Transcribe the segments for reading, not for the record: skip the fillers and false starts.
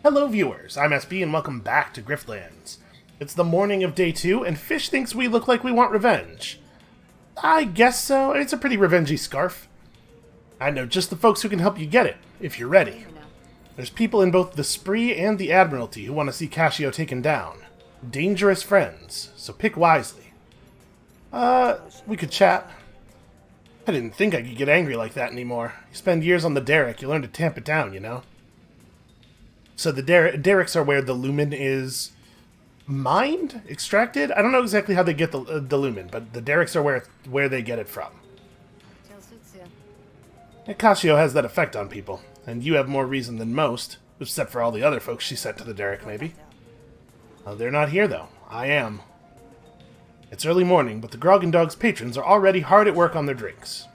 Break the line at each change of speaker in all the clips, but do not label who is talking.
Hello viewers, I'm SB and welcome back to Griftlands. It's the morning of day 2 and Fish thinks we look like we want revenge. I guess so, it's a pretty revengey scarf. I know just the folks who can help you get it, if you're ready. There's people in both the Spree and the Admiralty who want to see Cassio taken down. Dangerous friends, so pick wisely. We could chat. I didn't think I could get angry like that anymore. You spend years on the derrick, you learn to tamp it down, you know? So the derricks are where the lumen is mined? Extracted? I don't know exactly how they get the lumen, but the derricks are where they get it from. And Cassio has that effect on people, and you have more reason than most, except for all the other folks she sent to the derrick, maybe. They're not here, though. I am. It's early morning, but the Grog and Dog's patrons are already hard at work on their drinks.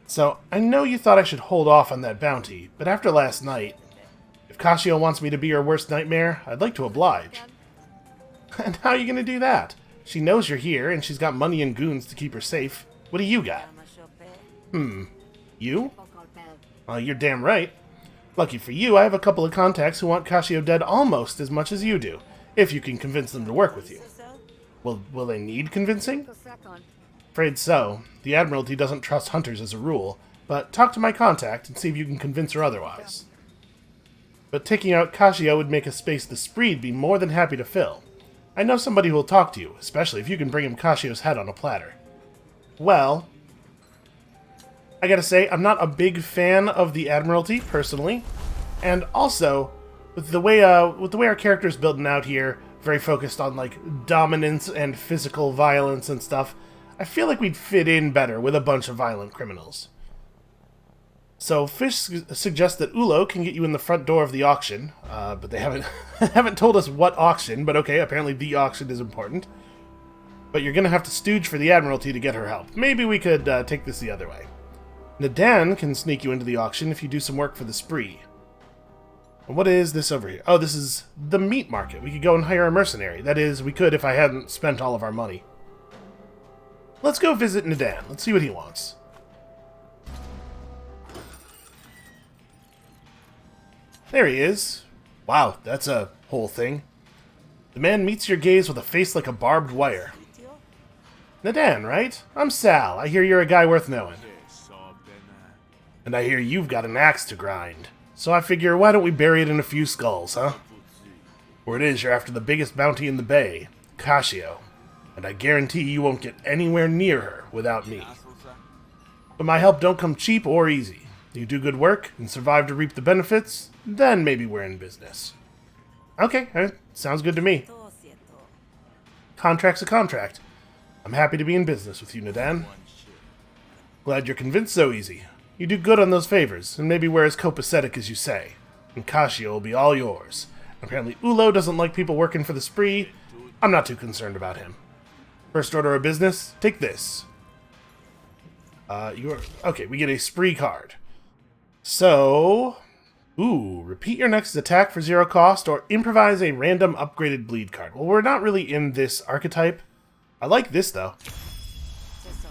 So, I know you thought I should hold off on that bounty, but after last night, if Cassio wants me to be her worst nightmare, I'd like to oblige. And how are you going to do that? She knows you're here, and she's got money and goons to keep her safe. What do you got? You? You're damn right. Lucky for you, I have a couple of contacts who want Cassio dead almost as much as you do, if you can convince them to work with you. Will they need convincing? Afraid so. The Admiralty doesn't trust hunters as a rule, but talk to my contact and see if you can convince her otherwise. But taking out Cassio would make a space the Spree'd be more than happy to fill. I know somebody who will talk to you, especially if you can bring him Cassio's head on a platter. Well, I gotta say, I'm not a big fan of the Admiralty, personally. And also, with the way our character's building out here, very focused on, like, dominance and physical violence and stuff, I feel like we'd fit in better with a bunch of violent criminals. So Fish suggests that Ulo can get you in the front door of the auction, but they haven't told us what auction, but okay, apparently the auction is important. But you're gonna have to stooge for the Admiralty to get her help. Maybe we could take this the other way. Nadan can sneak you into the auction if you do some work for the Spree. What is this over here? Oh, this is the meat market. We could go and hire a mercenary. That is, we could if I hadn't spent all of our money. Let's go visit Nadan. Let's see what he wants. There he is. Wow, that's a whole thing. The man meets your gaze with a face like a barbed wire. Nadan, right? I'm Sal. I hear you're a guy worth knowing. And I hear you've got an axe to grind. So I figure, why don't we bury it in a few skulls, huh? Word is you're after the biggest bounty in the bay, Cassio. And I guarantee you won't get anywhere near her without me. But my help don't come cheap or easy. You do good work and survive to reap the benefits, then maybe we're in business. Okay, sounds good to me. Contract's a contract. I'm happy to be in business with you, Nadan. Glad you're convinced so easy. You do good on those favors, and maybe we're as copacetic as you say. And Cassio will be all yours. Apparently Ulo doesn't like people working for the Spree. I'm not too concerned about him. First order of business, take this. Okay, we get a Spree card. So, repeat your next attack for 0 cost, or improvise a random upgraded bleed card. Well, we're not really in this archetype. I like this, though.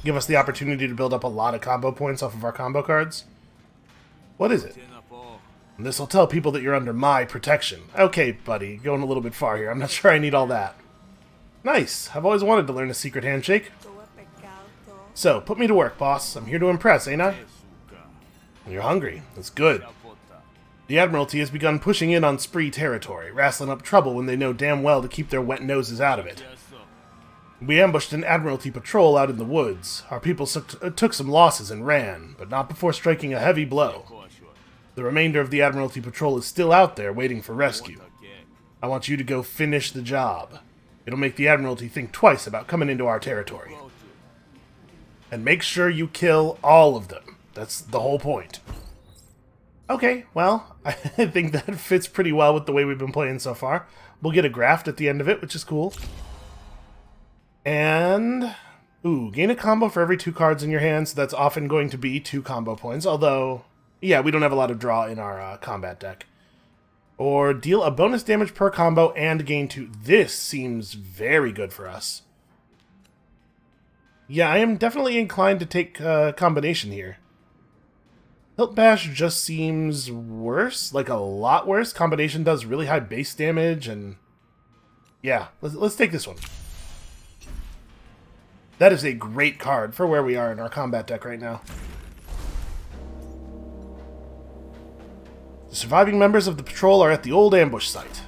Give us the opportunity to build up a lot of combo points off of our combo cards. What is it? This will tell people that you're under my protection. Okay, buddy, going a little bit far here. I'm not sure I need all that. Nice. I've always wanted to learn a secret handshake. So, put me to work, boss. I'm here to impress, ain't I? You're hungry. That's good. The Admiralty has begun pushing in on Spree territory, wrestling up trouble when they know damn well to keep their wet noses out of it. We ambushed an Admiralty patrol out in the woods. Our people took some losses and ran, but not before striking a heavy blow. The remainder of the Admiralty patrol is still out there waiting for rescue. I want you to go finish the job. It'll make the Admiralty think twice about coming into our territory. And make sure you kill all of them. That's the whole point. Okay, well, I think that fits pretty well with the way we've been playing so far. We'll get a graft at the end of it, which is cool. And, gain a combo for every 2 cards in your hand, so that's often going to be 2 combo points, although, yeah, we don't have a lot of draw in our combat deck. Or deal a bonus damage per combo and gain 2. This seems very good for us. Yeah, I am definitely inclined to take a combination here. Hilt Bash just seems worse, like a lot worse. Combination does really high base damage, and yeah, let's take this one. That is a great card for where we are in our combat deck right now. The surviving members of the patrol are at the old ambush site.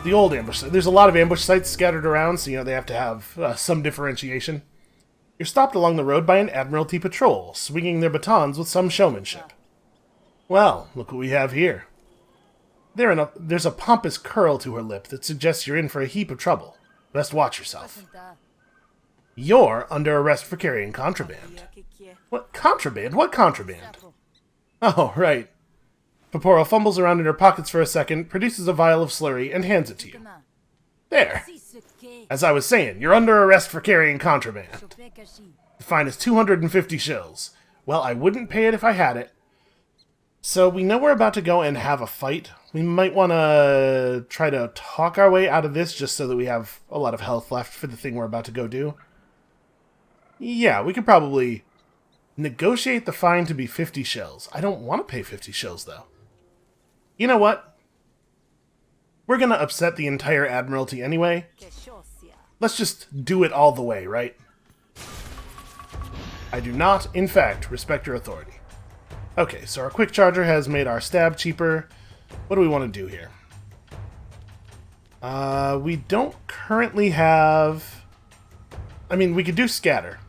The old ambush site. There's a lot of ambush sites scattered around, so they have to have some differentiation. You're stopped along the road by an Admiralty patrol, swinging their batons with some showmanship. Well, look what we have here. There's a pompous curl to her lip that suggests you're in for a heap of trouble. Best watch yourself. You're under arrest for carrying contraband. What contraband? What contraband? Oh, right. Paporo fumbles around in her pockets for a second, produces a vial of slurry, and hands it to you. There. As I was saying, you're under arrest for carrying contraband. The fine is 250 shills. Well, I wouldn't pay it if I had it. So we know we're about to go and have a fight. We might want to try to talk our way out of this just so that we have a lot of health left for the thing we're about to go do. Yeah, we could probably negotiate the fine to be 50 shills. I don't want to pay 50 shills, though. You know what? We're going to upset the entire Admiralty anyway. Let's just do it all the way, right? I do not, in fact, respect your authority. Okay, so our quick charger has made our stab cheaper. What do we want to do here? We don't currently have... I mean, we could do scatter.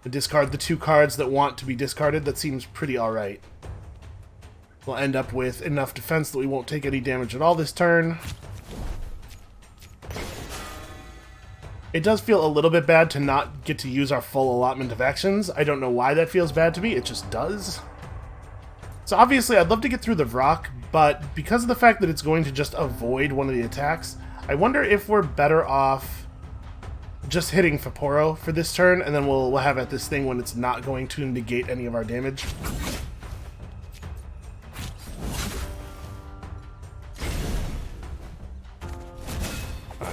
And discard the 2 cards that want to be discarded. That seems pretty alright. We'll end up with enough defense that we won't take any damage at all this turn. It does feel a little bit bad to not get to use our full allotment of actions. I don't know why that feels bad to me, it just does. So obviously I'd love to get through the Vrock, but because of the fact that it's going to just avoid one of the attacks, I wonder if we're better off just hitting Faporo for this turn, and then we'll have at this thing when it's not going to negate any of our damage.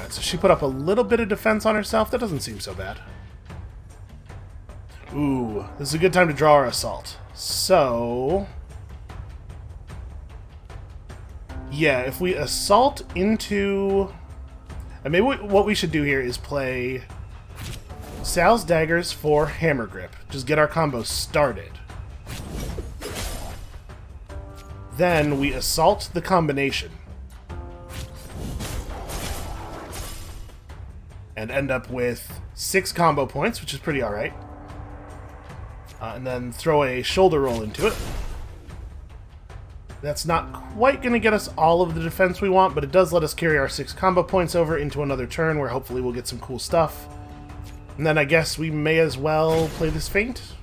So she put up a little bit of defense on herself. That doesn't seem so bad. Ooh, this is a good time to draw our assault. So... yeah, if we assault into... and maybe what we should do here is play Sal's Daggers for Hammer Grip. Just get our combo started. Then we assault the combination. And end up with 6 combo points, which is pretty alright. And then throw a shoulder roll into it. That's not quite going to get us all of the defense we want, but it does let us carry our 6 combo points over into another turn where hopefully we'll get some cool stuff. And then I guess we may as well play this feint.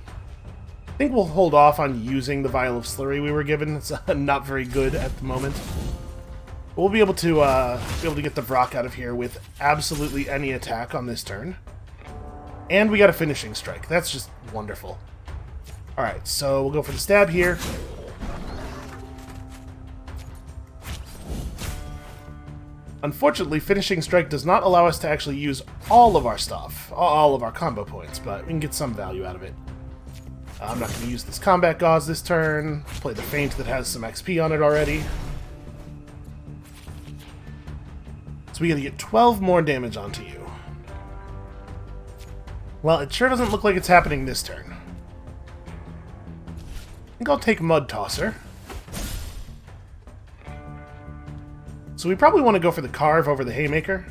I think we'll hold off on using the vial of slurry we were given. It's not very good at the moment. We'll be able to get the Vrock out of here with absolutely any attack on this turn. And we got a finishing strike. That's just wonderful. Alright, so we'll go for the stab here. Unfortunately, finishing strike does not allow us to actually use all of our stuff, all of our combo points, but we can get some value out of it. I'm not going to use this combat gauze this turn. Play the feint that has some XP on it already. So we gotta get 12 more damage onto you. Well, it sure doesn't look like it's happening this turn. I think I'll take Mud Tosser. So we probably want to go for the Carve over the Haymaker.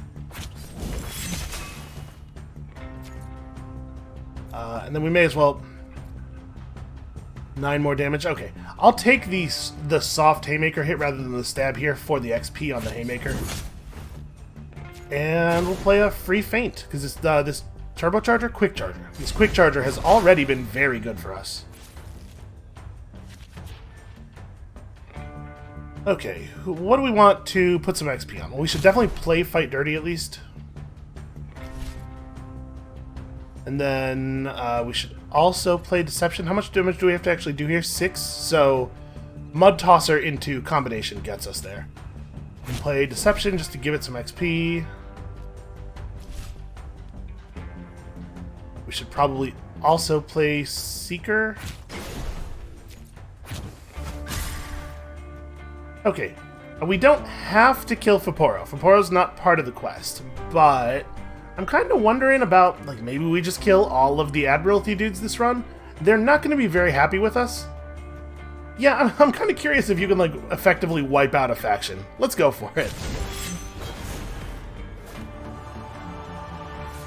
And then we may as well... 9 more damage. Okay. I'll take the soft Haymaker hit rather than the stab here for the XP on the Haymaker. And we'll play a free feint, because it's this turbocharger, quick charger. This quick charger has already been very good for us. Okay, what do we want to put some XP on? Well, we should definitely play Fight Dirty at least. And then we should also play Deception. How much damage do we have to actually do here? 6. So Mud Tosser into combination gets us there. And play Deception just to give it some XP. We should probably also play Seeker. Okay, we don't have to kill Faporo. Faporo's not part of the quest, but I'm kind of wondering about, like, maybe we just kill all of the Admiralty dudes this run? They're not going to be very happy with us. Yeah, I'm kind of curious if you can, like, effectively wipe out a faction. Let's go for it.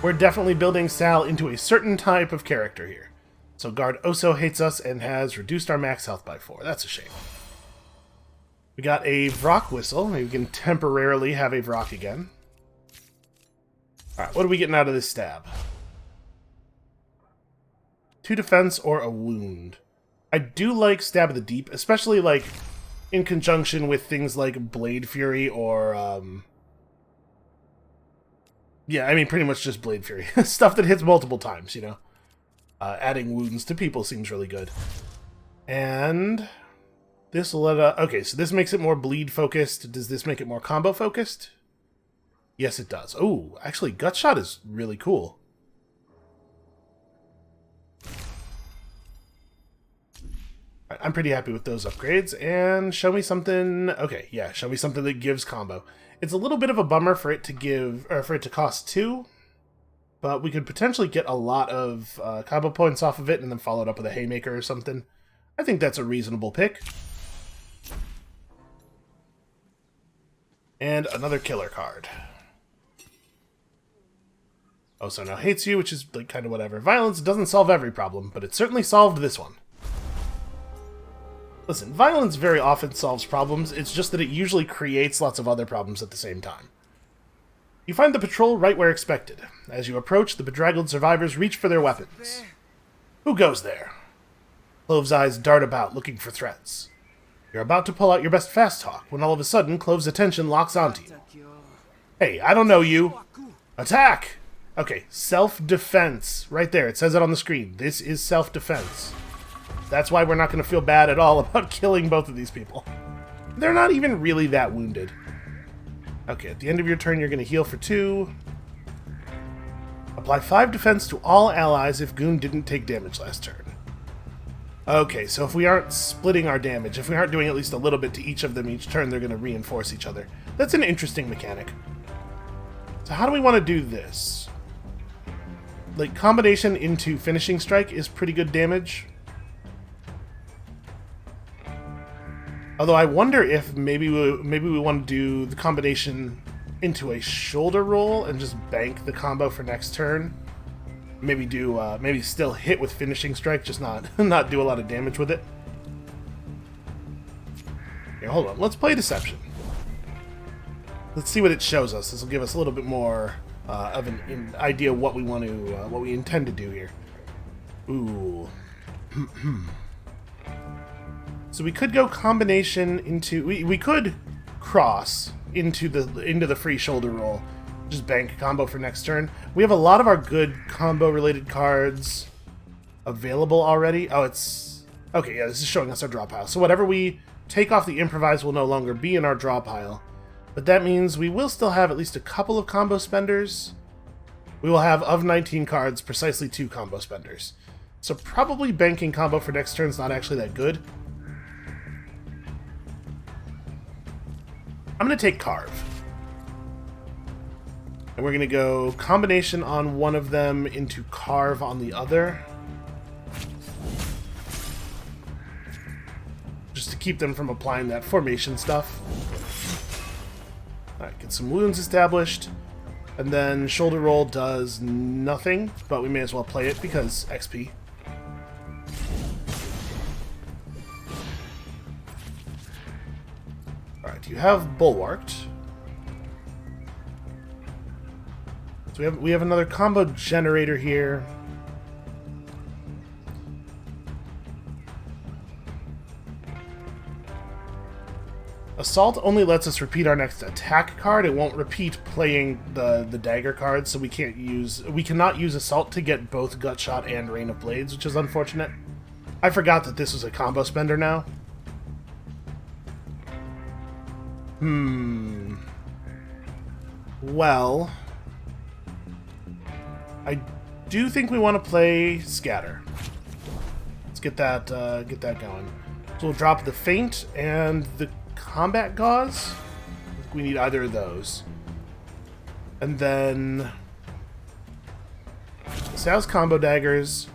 We're definitely building Sal into a certain type of character here. So Guard Oso hates us and has reduced our max health by 4. That's a shame. We got a Vrock Whistle. Maybe we can temporarily have a Vrock again. Alright, what are we getting out of this stab? 2 defense or a wound. I do like Stab of the Deep, especially, like, in conjunction with things like Blade Fury or, yeah, I mean, pretty much just Blade Fury. Stuff that hits multiple times, you know? Adding wounds to people seems really good. And this will let okay, so this makes it more bleed-focused. Does this make it more combo-focused? Yes, it does. Oh, actually, Gut Shot is really cool. I'm pretty happy with those upgrades, and show me something... Okay, yeah, show me something that gives combo. It's a little bit of a bummer for it to give, or for it to cost 2, but we could potentially get a lot of combo points off of it and then follow it up with a Haymaker or something. I think that's a reasonable pick. And another killer card. Oso now hates you, which is like kind of whatever. Violence doesn't solve every problem, but it certainly solved this one. Listen, violence very often solves problems, it's just that it usually creates lots of other problems at the same time. You find the patrol right where expected. As you approach, the bedraggled survivors reach for their weapons. Who goes there? Clove's eyes dart about, looking for threats. You're about to pull out your best fast talk, when all of a sudden, Clove's attention locks onto you. Hey, I don't know you! Attack! Okay, self-defense. Right there, it says it on the screen. This is self-defense. That's why we're not going to feel bad at all about killing both of these people. They're not even really that wounded. Okay, at the end of your turn, you're going to heal for 2. Apply 5 defense to all allies if Goon didn't take damage last turn. Okay, so if we aren't splitting our damage, if we aren't doing at least a little bit to each of them each turn, they're going to reinforce each other. That's an interesting mechanic. So how do we want to do this? Like, combination into finishing strike is pretty good damage. Although I wonder if maybe we want to do the combination into a shoulder roll and just bank the combo for next turn. Maybe do maybe still hit with finishing strike, just not do a lot of damage with it. Here, hold on. Let's play Deception. Let's see what it shows us. This will give us a little bit more of an idea of what we want to what we intend to do here. Ooh. So we could go combination into... We could cross into the free shoulder roll. Just bank combo for next turn. We have a lot of our good combo-related cards available already. Oh, it's... Okay, yeah, this is showing us our draw pile. So whatever we take off the improvise will no longer be in our draw pile. But that means we will still have at least a couple of combo spenders. We will have, of 19 cards, precisely 2 combo spenders. So probably banking combo for next turn is not actually that good. I'm going to take Carve. And we're going to go combination on one of them into Carve on the other. Just to keep them from applying that formation stuff. Alright, get some wounds established. And then shoulder roll does nothing, but we may as well play it because XP. Alright, you have Bulwarked. So we have another combo generator here. Assault only lets us repeat our next attack card. It won't repeat playing the dagger card, so we cannot use Assault to get both Gut Shot and Rain of Blades, which is unfortunate. I forgot that this was a combo spender now. Well, I do think we want to play Scatter. Let's get that going. So we'll drop the Feint and the combat gauze. I think we need either of those. And then Sal's combo daggers.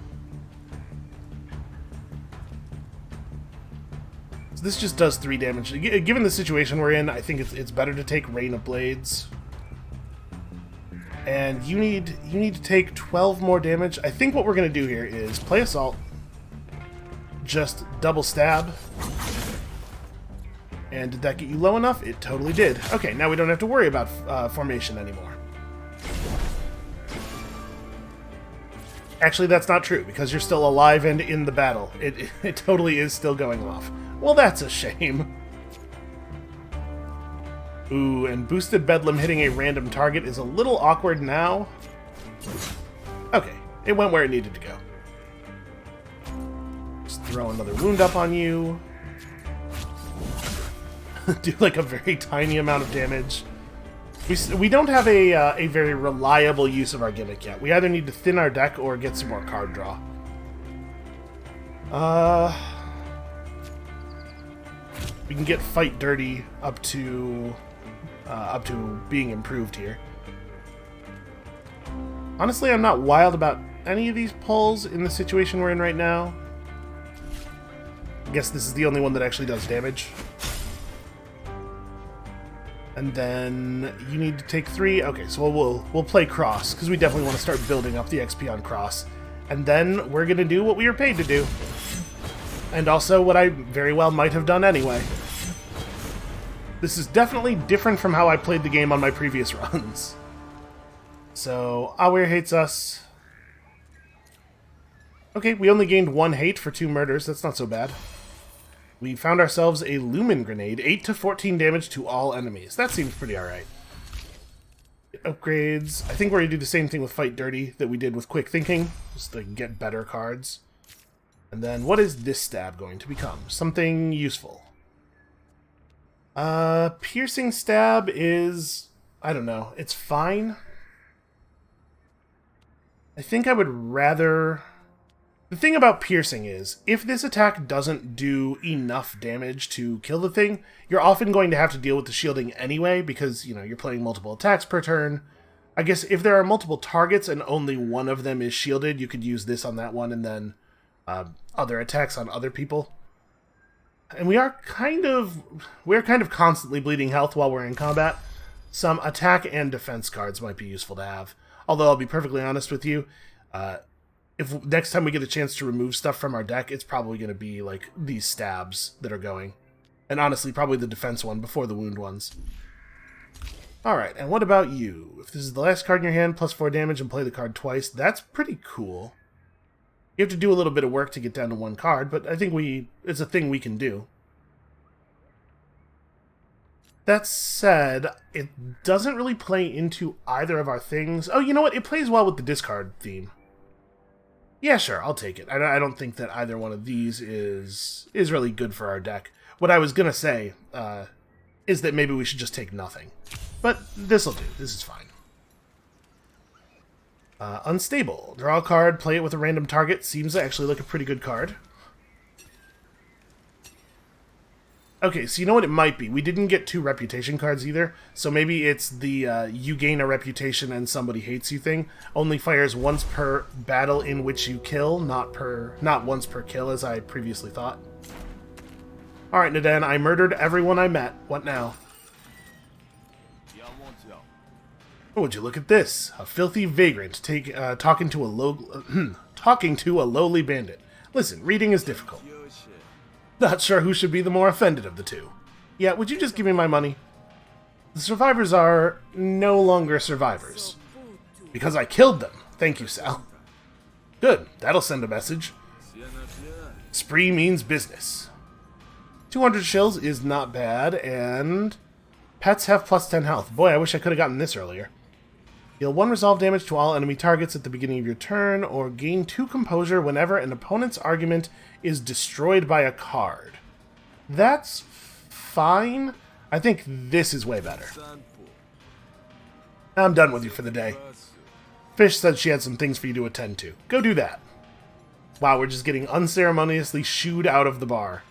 So this just does 3 damage. Given the situation we're in, I think it's better to take Rain of Blades. And you need to take 12 more damage. I think what we're going to do here is play Assault. Just double stab. And did that get you low enough? It totally did. Okay, now we don't have to worry about formation anymore. Actually, that's not true, because you're still alive and in the battle. It totally is still going off. Well, that's a shame. Ooh, and Boosted Bedlam hitting a random target is a little awkward now. Okay, it went where it needed to go. Just throw another wound up on you. Do like a very tiny amount of damage. We don't have a very reliable use of our gimmick yet. We either need to thin our deck or get some more card draw. We can get Fight Dirty up to being improved here. Honestly, I'm not wild about any of these pulls in the situation we're in right now. I guess this is the only one that actually does damage. And then you need to take 3. Okay, so we'll play Cross, because we definitely want to start building up the XP on Cross. And then we're going to do what we were paid to do. And also what I very well might have done anyway. This is definitely different from how I played the game on my previous runs. So, Awir hates us. Okay, we only gained 1 hate for 2 murders. That's not so bad. We found ourselves a Lumen Grenade. 8 to 14 damage to all enemies. That seems pretty alright. Upgrades. I think we're going to do the same thing with Fight Dirty that we did with Quick Thinking. Just to get better cards. And then, what is this stab going to become? Something useful. Piercing Stab is... I don't know. It's fine. I think I would rather... The thing about Piercing is, if this attack doesn't do enough damage to kill the thing, you're often going to have to deal with the shielding anyway, because, you know, you're playing multiple attacks per turn. I guess if there are multiple targets and only one of them is shielded, you could use this on that one and then other attacks on other people. And we're kind of constantly bleeding health while we're in combat. Some attack and defense cards might be useful to have. Although I'll be perfectly honest with you, if next time we get a chance to remove stuff from our deck, it's probably going to be like these stabs that are going. And honestly, probably the defense one before the wound ones. Alright, and what about you? If this is the last card in your hand, plus 4 damage and play the card twice, that's pretty cool. You have to do a little bit of work to get down to 1 card, but I think it's a thing we can do. That said, it doesn't really play into either of our things. Oh, you know what? It plays well with the discard theme. Yeah, sure, I'll take it. I don't think that either one of these is really good for our deck. What I was going to say is that maybe we should just take nothing. But this'll do. This is fine. Unstable. Draw a card, play it with a random target. Seems actually like a pretty good card. Okay, so you know what it might be? We didn't get 2 reputation cards either, so maybe it's the you gain a reputation and somebody hates you thing. Only fires once per battle in which you kill, not once per kill as I previously thought. Alright, Nadan, I murdered everyone I met. What now? Oh, would you look at this? A filthy vagrant talking to a lowly bandit. Listen, reading is difficult. Not sure who should be the more offended of the two. Yeah, would you just give me my money? The survivors are no longer survivors. Because I killed them. Thank you, Sal. Good, that'll send a message. Spree means business. 200 shills is not bad, and pets have plus 10 health. Boy, I wish I could have gotten this earlier. Deal 1 resolve damage to all enemy targets at the beginning of your turn, or gain 2 composure whenever an opponent's argument is destroyed by a card. That's fine. I think this is way better. I'm done with you for the day. Fish said she had some things for you to attend to. Go do that. Wow, we're just getting unceremoniously shooed out of the bar.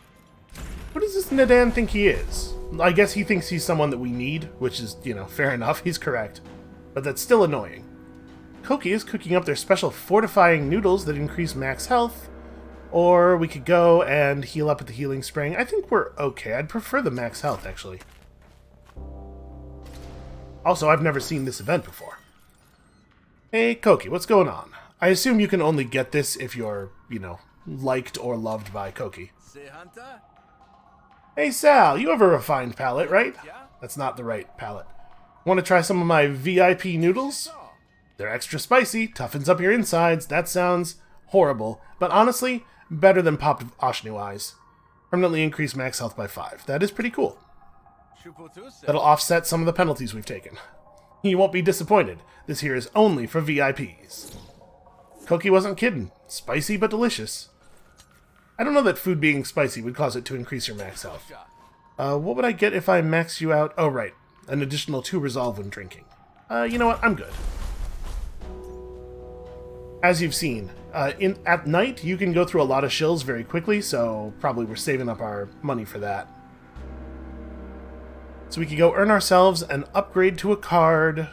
What does this Nadan think he is? I guess he thinks he's someone that we need, which is, you know, fair enough. He's correct. But that's still annoying. Koki is cooking up their special fortifying noodles that increase max health. Or we could go and heal up at the healing spring. I think we're okay. I'd prefer the max health, actually. Also, I've never seen this event before. Hey, Koki, what's going on? I assume you can only get this if you're, you know, liked or loved by Koki. Hey, Sal, you have a refined palate, right? That's not the right palate. Want to try some of my VIP noodles? They're extra spicy, toughens up your insides. That sounds horrible, but honestly, better than popped Ashnu eyes. Permanently increase max health by 5. That is pretty cool. That'll offset some of the penalties we've taken. You won't be disappointed. This here is only for VIPs. Koki wasn't kidding. Spicy but delicious. I don't know that food being spicy would cause it to increase your max health. What would I get if I max you out? Oh, right. An additional 2 resolve when drinking. You know what? I'm good. As you've seen, at night, you can go through a lot of shills very quickly, so probably we're saving up our money for that. So we could go earn ourselves an upgrade to a card,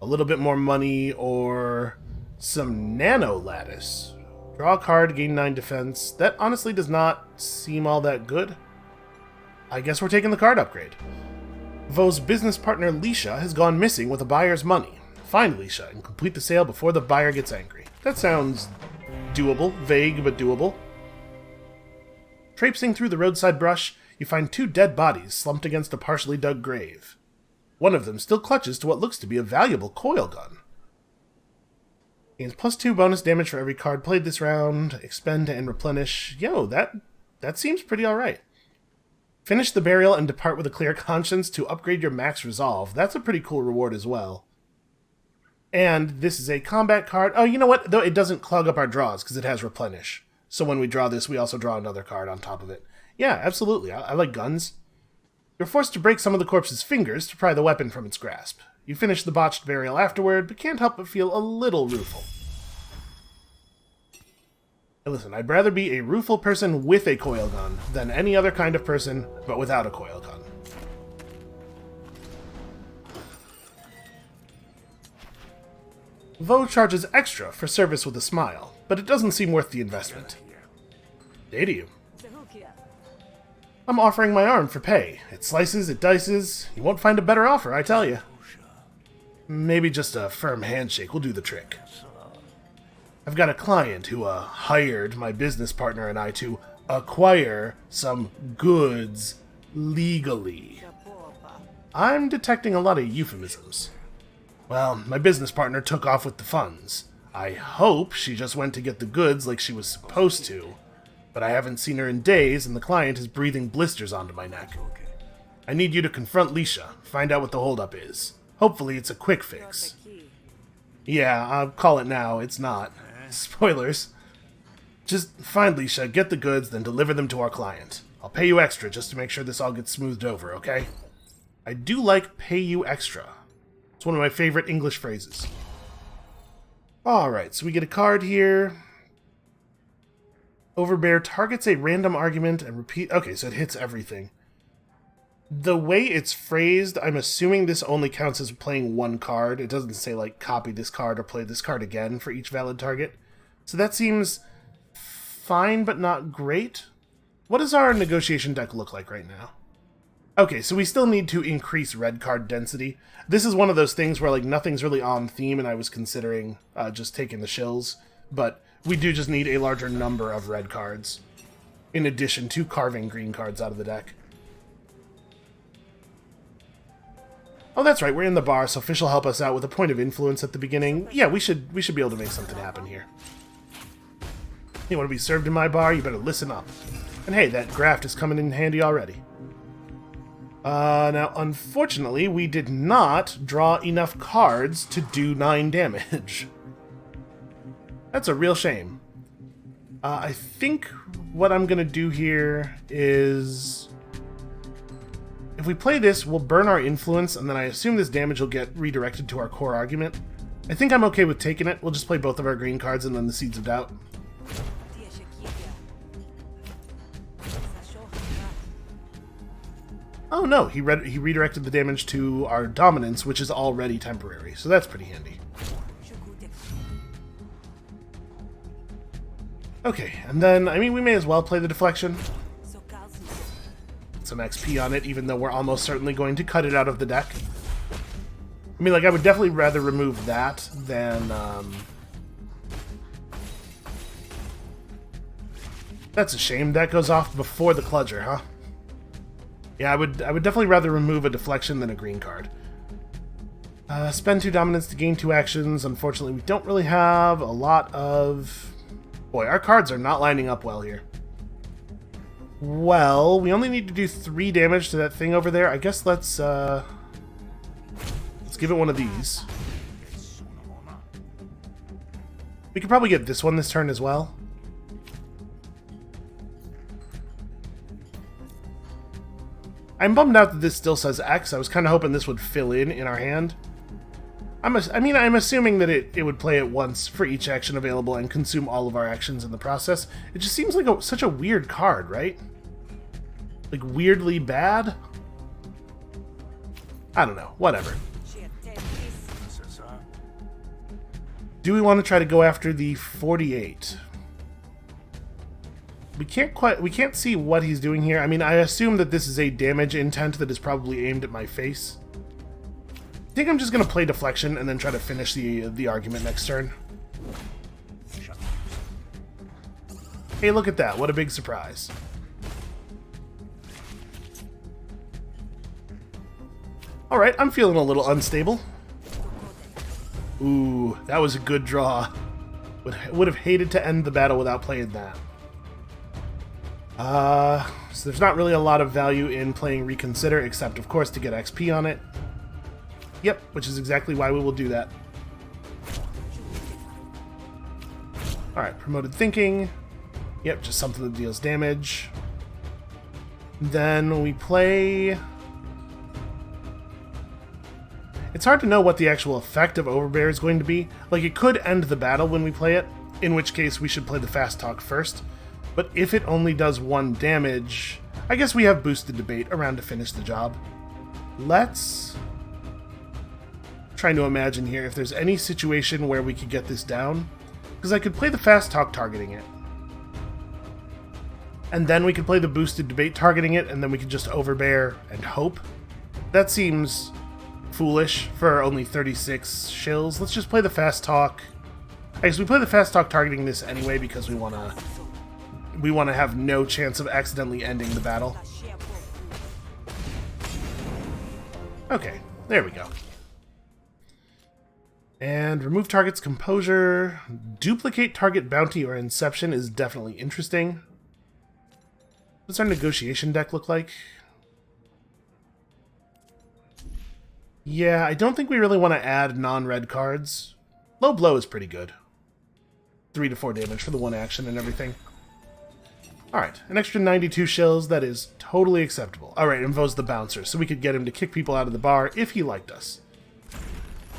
a little bit more money, or some nano lattice. Draw a card, gain 9 defense. That honestly does not seem all that good. I guess we're taking the card upgrade. Vo's business partner Lisha has gone missing with a buyer's money. Find Lisha and complete the sale before the buyer gets angry. That sounds doable, vague but doable. Traipsing through the roadside brush, you find 2 dead bodies slumped against a partially dug grave. One of them still clutches to what looks to be a valuable coil gun. Gains +2 bonus damage for every card played this round. Expend and replenish. Yo, that seems pretty alright. Finish the burial and depart with a clear conscience to upgrade your max resolve. That's a pretty cool reward as well. And this is a combat card. Oh, you know what? Though it doesn't clog up our draws because it has replenish. So when we draw this, we also draw another card on top of it. Yeah, absolutely. I like guns. You're forced to break some of the corpse's fingers to pry the weapon from its grasp. You finish the botched burial afterward, but can't help but feel a little rueful. And listen, I'd rather be a rueful person with a coil gun than any other kind of person, but without a coil gun. Vo charges extra for service with a smile, but it doesn't seem worth the investment. Day to you. I'm offering my arm for pay. It slices, it dices. You won't find a better offer, I tell you. Maybe just a firm handshake will do the trick. I've got a client who hired my business partner and I to acquire some goods legally. I'm detecting a lot of euphemisms. Well, my business partner took off with the funds. I hope she just went to get the goods like she was supposed to, but I haven't seen her in days and the client is breathing blisters onto my neck. I need you to confront Lisha, find out what the holdup is. Hopefully it's a quick fix. Yeah, I'll call it now, it's not. Spoilers. Just find Lisha, get the goods, then deliver them to our client. I'll pay you extra just to make sure this all gets smoothed over, okay? I do like pay you extra. It's one of my favorite English phrases. Alright, so we get a card here. Overbear targets a random argument and repeat... Okay, so it hits everything. The way it's phrased, I'm assuming this only counts as playing one card. It doesn't say, like, copy this card or play this card again for each valid target. So that seems fine, but not great. What does our negotiation deck look like right now? Okay, so we still need to increase red card density. This is one of those things where, like, nothing's really on theme, and I was considering just taking the shills. But we do just need a larger number of red cards, in addition to carving green cards out of the deck. Oh, that's right, we're in the bar, so Fish will help us out with a point of influence at the beginning. Yeah, we should be able to make something happen here. You want to be served in my bar? You better listen up. And hey, that graft is coming in handy already. Now, unfortunately, we did not draw enough cards to do 9 damage. That's a real shame. I think what I'm gonna do here is... If we play this, we'll burn our influence, and then I assume this damage will get redirected to our core argument. I think I'm okay with taking it. We'll just play both of our green cards and then the Seeds of Doubt. Oh no, he redirected the damage to our dominance, which is already temporary, so that's pretty handy. Okay, and then, I mean, we may as well play the deflection. Some XP on it, even though we're almost certainly going to cut it out of the deck. I mean, like, I would definitely rather remove that than, That's a shame. That goes off before the Kludger, huh? Yeah, I would definitely rather remove a deflection than a green card. Spend 2 dominance to gain 2 actions. Unfortunately, we don't really have a lot of... Boy, our cards are not lining up well here. Well, we only need to do 3 damage to that thing over there. I guess let's give it one of these. We could probably get this one this turn as well. I'm bummed out that this still says X. I was kind of hoping this would fill in our hand. I'm assuming that it would play it once for each action available and consume all of our actions in the process. It just seems like such a weird card, right? Like, weirdly bad? I don't know. Whatever. Do we want to try to go after the 48? We can't see what he's doing here. I mean, I assume that this is a damage intent that is probably aimed at my face. I think I'm just going to play deflection and then try to finish the argument next turn. Hey, look at that. What a big surprise. Alright, I'm feeling a little unstable. Ooh, that was a good draw. Would have hated to end the battle without playing that. So there's not really a lot of value in playing Reconsider, except, of course, to get XP on it. Yep, which is exactly why we will do that. Alright, Promoted Thinking. Yep, just something that deals damage. Then we play... It's hard to know what the actual effect of Overbear is going to be. Like, it could end the battle when we play it, in which case we should play the Fast Talk first. But if it only does 1 damage, I guess we have Boosted Debate around to finish the job. Let's... Trying to imagine here if there's any situation where we could get this down. Because I could play the Fast Talk targeting it. And then we could play the Boosted Debate targeting it, and then we could just Overbear and hope. That seems foolish for only 36 shills. Let's just play the Fast Talk. I guess we play the Fast Talk targeting this anyway because we want to have no chance of accidentally ending the battle. Okay, there we go. And remove target's composure. Duplicate target bounty or inception is definitely interesting. What does our negotiation deck look like? Yeah, I don't think we really want to add non-red cards. Low blow is pretty good. 3 to 4 damage for the 1 action and everything. Alright, an extra 92 shills, that is totally acceptable. Alright, invokes the bouncer, so we could get him to kick people out of the bar if he liked us.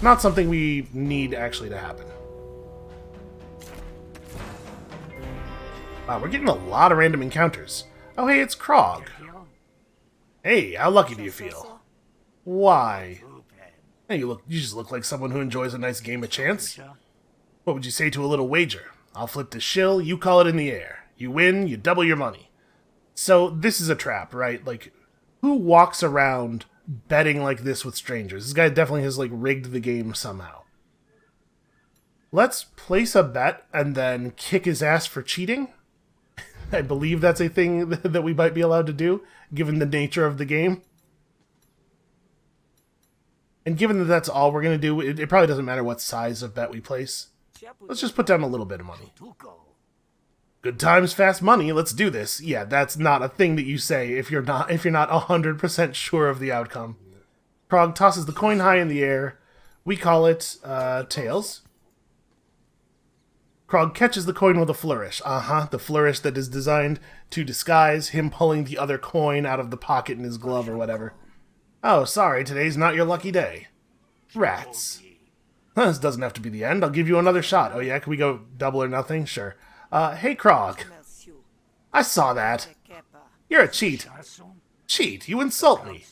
Not something we need actually to happen. Wow, we're getting a lot of random encounters. Oh hey, it's Krog. Hey, how lucky do you feel? Why? Hey, you just look like someone who enjoys a nice game of chance. What would you say to a little wager? I'll flip the shill, you call it in the air. You win, you double your money. So this is a trap, right? Like, who walks around betting like this with strangers? This guy definitely has, like, rigged the game somehow. Let's place a bet and then kick his ass for cheating. I believe that's a thing that we might be allowed to do, given the nature of the game. And given that that's all we're going to do, it probably doesn't matter what size of bet we place. Let's just put down a little bit of money. Good times, fast money, let's do this. Yeah, that's not a thing that you say if you're not 100% sure of the outcome. Krog tosses the coin high in the air. We call it, tails. Krog catches the coin with a flourish. The flourish that is designed to disguise him pulling the other coin out of the pocket in his glove or whatever. Oh, sorry, today's not your lucky day. Rats. This doesn't have to be the end. I'll give you another shot. Oh yeah, can we go double or nothing? Sure. Hey, Krog. I saw that. You're a cheat. Cheat, you insult me.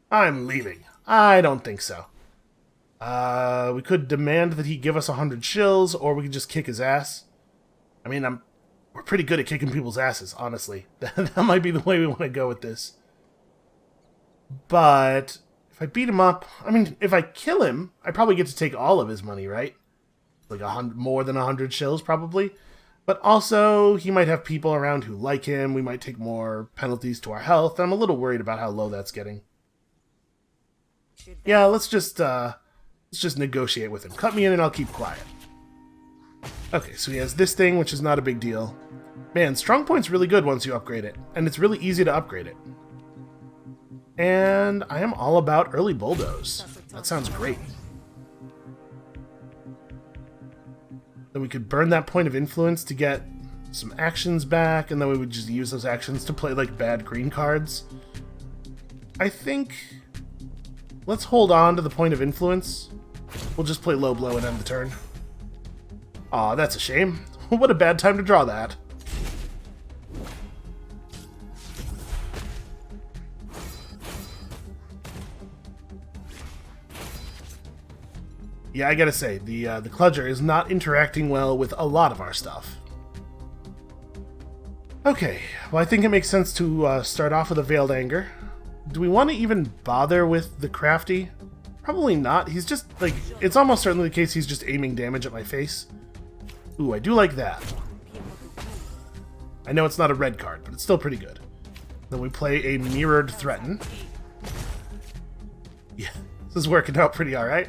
I'm leaving. I don't think so. We could demand that he give us 100 shills, or we could just kick his ass. I mean, we're pretty good at kicking people's asses, honestly. That might be the way we want to go with this. But if I beat him up, I mean, if I kill him, I probably get to take all of his money, right? Like more than 100 shills, probably. But also, he might have people around who like him. We might take more penalties to our health. I'm a little worried about how low that's getting. Yeah, let's just negotiate with him. Cut me in and I'll keep quiet. Okay, so he has this thing, which is not a big deal. Man, Strong Point's really good once you upgrade it. And it's really easy to upgrade it. And I am all about early bulldoze. That sounds great. Then we could burn that point of influence to get some actions back, and then we would just use those actions to play like bad green cards. I think let's hold on to the point of influence. We'll just play low blow and end the turn. Aw, that's a shame. What a bad time to draw that. Yeah, I gotta say, the Kludger is not interacting well with a lot of our stuff. Okay, well I think it makes sense to start off with a Veiled Anger. Do we want to even bother with the Crafty? Probably not. He's just, like, it's almost certainly the case he's just aiming damage at my face. Ooh, I do like that. I know it's not a red card, but it's still pretty good. Then we play a Mirrored Threaten. Yeah, this is working out pretty alright.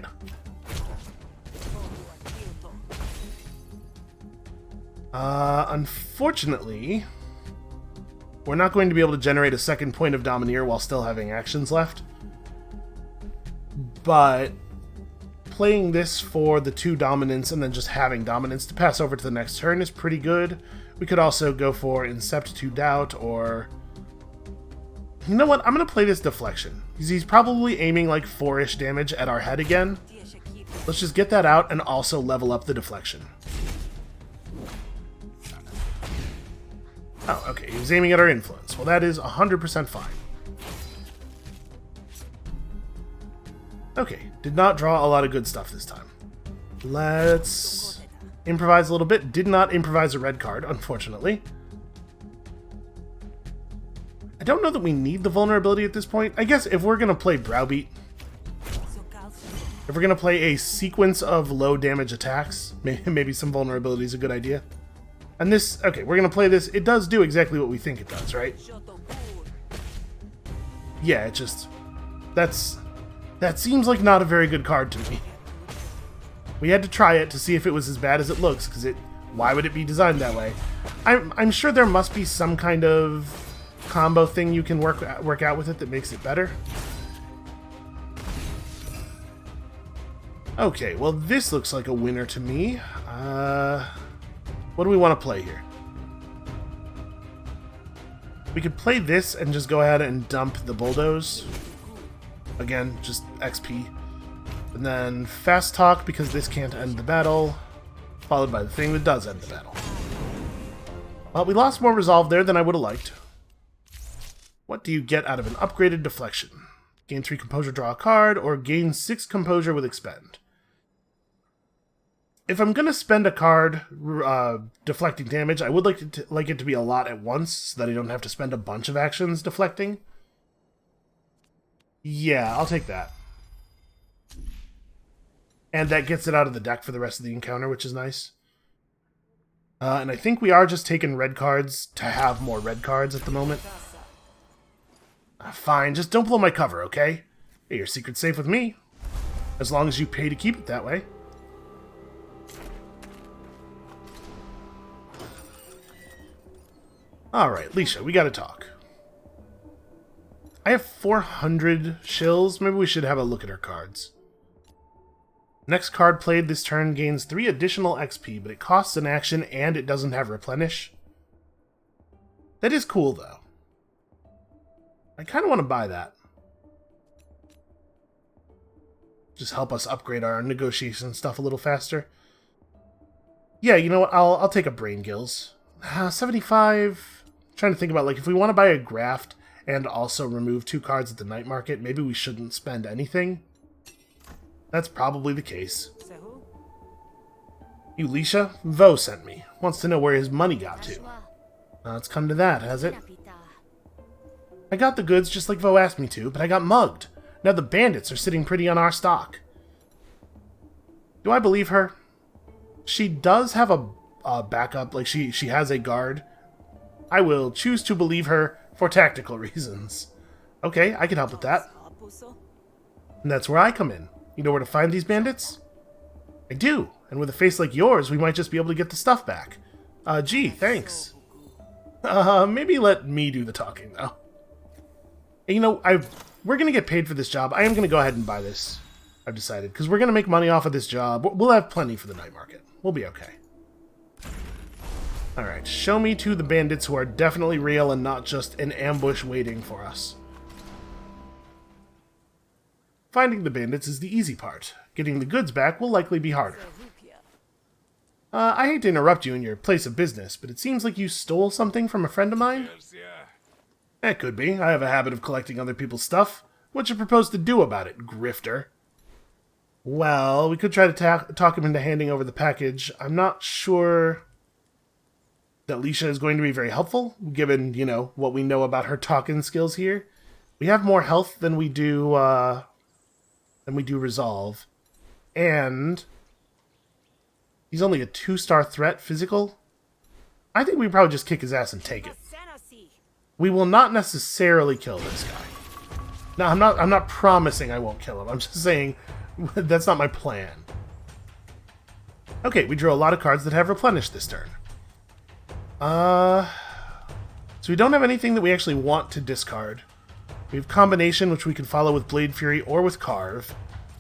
Unfortunately, we're not going to be able to generate a second point of Domineer while still having actions left. But playing this for the 2 dominance and then just having dominance to pass over to the next turn is pretty good. We could also go for Incept to Doubt, or... You know what? I'm going to play this Deflection. He's probably aiming like 4-ish damage at our head again. Let's just get that out and also level up the Deflection. Oh, okay, he was aiming at our influence. Well, that is 100% fine. Okay, did not draw a lot of good stuff this time. Let's improvise a little bit. Did not improvise a red card, unfortunately. I don't know that we need the vulnerability at this point. I guess if we're going to play Browbeat, if we're going to play a sequence of low damage attacks, maybe some vulnerability is a good idea. And this, okay, we're going to play this. It does do exactly what we think it does, right? Yeah, it just... That seems like not a very good card to me. We had to try it to see if it was as bad as it looks, because why would it be designed that way? I'm sure there must be some kind of combo thing you can work out with it that makes it better. Okay, well this looks like a winner to me. What do we want to play here? We could play this and just go ahead and dump the Bulldoze. Again, just XP. And then Fast Talk, because this can't end the battle, followed by the thing that does end the battle. Well, we lost more resolve there than I would have liked. What do you get out of an upgraded Deflection? Gain 3 Composure, draw a card, or gain 6 Composure with Expend. If I'm going to spend a card deflecting damage, I would like it to be a lot at once, so that I don't have to spend a bunch of actions deflecting. Yeah, I'll take that. And that gets it out of the deck for the rest of the encounter, which is nice. And I think we are just taking red cards to have more red cards at the moment. Fine, just don't blow my cover, okay? Hey, your secret's safe with me. As long as you pay to keep it that way. Alright, Leisha, we gotta talk. I have 400 shills. Maybe we should have a look at our cards. Next card played this turn gains 3 additional XP, but it costs an action and it doesn't have Replenish. That is cool, though. I kind of want to buy that. Just help us upgrade our negotiation stuff a little faster. Yeah, you know what? I'll take a Brain Gills. 75... trying to think about, like, if we want to buy a Graft and also remove 2 cards at the night market, maybe we shouldn't spend anything. That's probably the case. Ulisha, Vo sent me. Wants to know where his money got to. It's come to that, has it? I got the goods just like Vo asked me to, but I got mugged. Now the bandits are sitting pretty on our stock. Do I believe her? She does have a backup, like she has a guard. I will choose to believe her for tactical reasons. Okay, I can help with that. And that's where I come in. You know where to find these bandits? I do, and with a face like yours, we might just be able to get the stuff back. Gee, thanks. Maybe let me do the talking, though. And, you know, we're gonna get paid for this job. I am gonna go ahead and buy this, I've decided, because we're gonna make money off of this job. We'll have plenty for the night market. We'll be okay. Alright, show me to the bandits who are definitely real and not just an ambush waiting for us. Finding the bandits is the easy part. Getting the goods back will likely be harder. I hate to interrupt you in your place of business, but it seems like you stole something from a friend of mine? That could be. I have a habit of collecting other people's stuff. What you propose to do about it, grifter? Well, we could try to talk him into handing over the package. I'm not sure that Lisha is going to be very helpful, given, you know, what we know about her talking skills here. We have more health than we do resolve. And he's only a 2-star threat physical. I think we probably just kick his ass and take it. We will not necessarily kill this guy. No, I'm not promising I won't kill him. I'm just saying that's not my plan. Okay, we drew a lot of cards that have replenished this turn. So we don't have anything that we actually want to discard. We have Combination, which we can follow with Blade Fury or with Carve.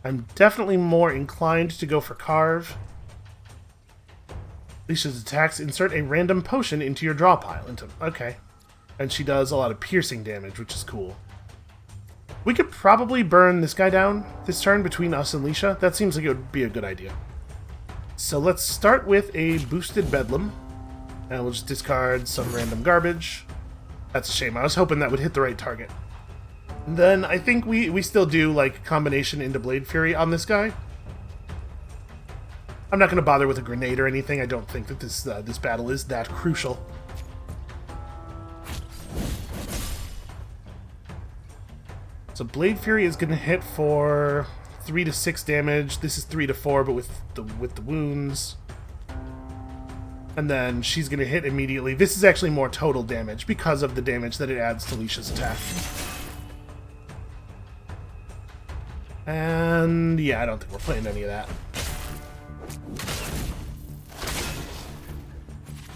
I'm definitely more inclined to go for Carve. Lisha's attacks insert a random potion into your draw pile. Okay. And she does a lot of piercing damage, which is cool. We could probably burn this guy down this turn between us and Lisha. That seems like it would be a good idea. So let's start with a boosted Bedlam. And we'll just discard some random garbage. That's a shame. I was hoping that would hit the right target. And then I think we still do like Combination into Blade Fury on this guy. I'm not going to bother with a grenade or anything. I don't think that this battle is that crucial. So Blade Fury is going to hit for 3 to 6 damage. This is 3 to 4, but with the wounds. And then she's going to hit immediately. This is actually more total damage because of the damage that it adds to Lisha's attack. And yeah, I don't think we're playing any of that.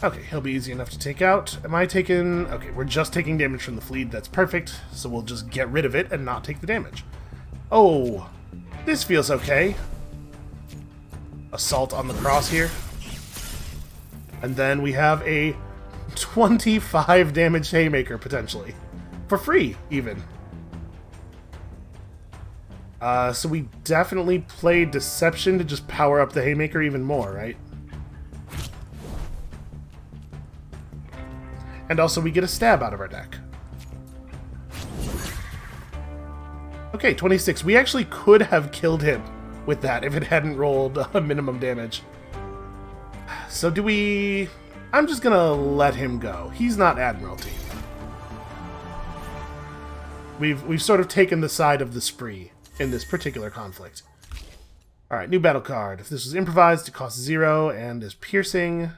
Okay, he'll be easy enough to take out. Am I taking... Okay, we're just taking damage from the fleet. That's perfect. So we'll just get rid of it and not take the damage. Oh, this feels okay. Assault on the cross here. And then we have a 25 damage Haymaker, potentially. For free, even. So we definitely play Deception to just power up the Haymaker even more, right? And also we get a stab out of our deck. Okay, 26. We actually could have killed him with that if it hadn't rolled minimum damage. So do we... I'm just gonna let him go. He's not Admiralty. We've sort of taken the side of the spree in this particular conflict. Alright, new battle card. If this was improvised, it costs 0 and is piercing.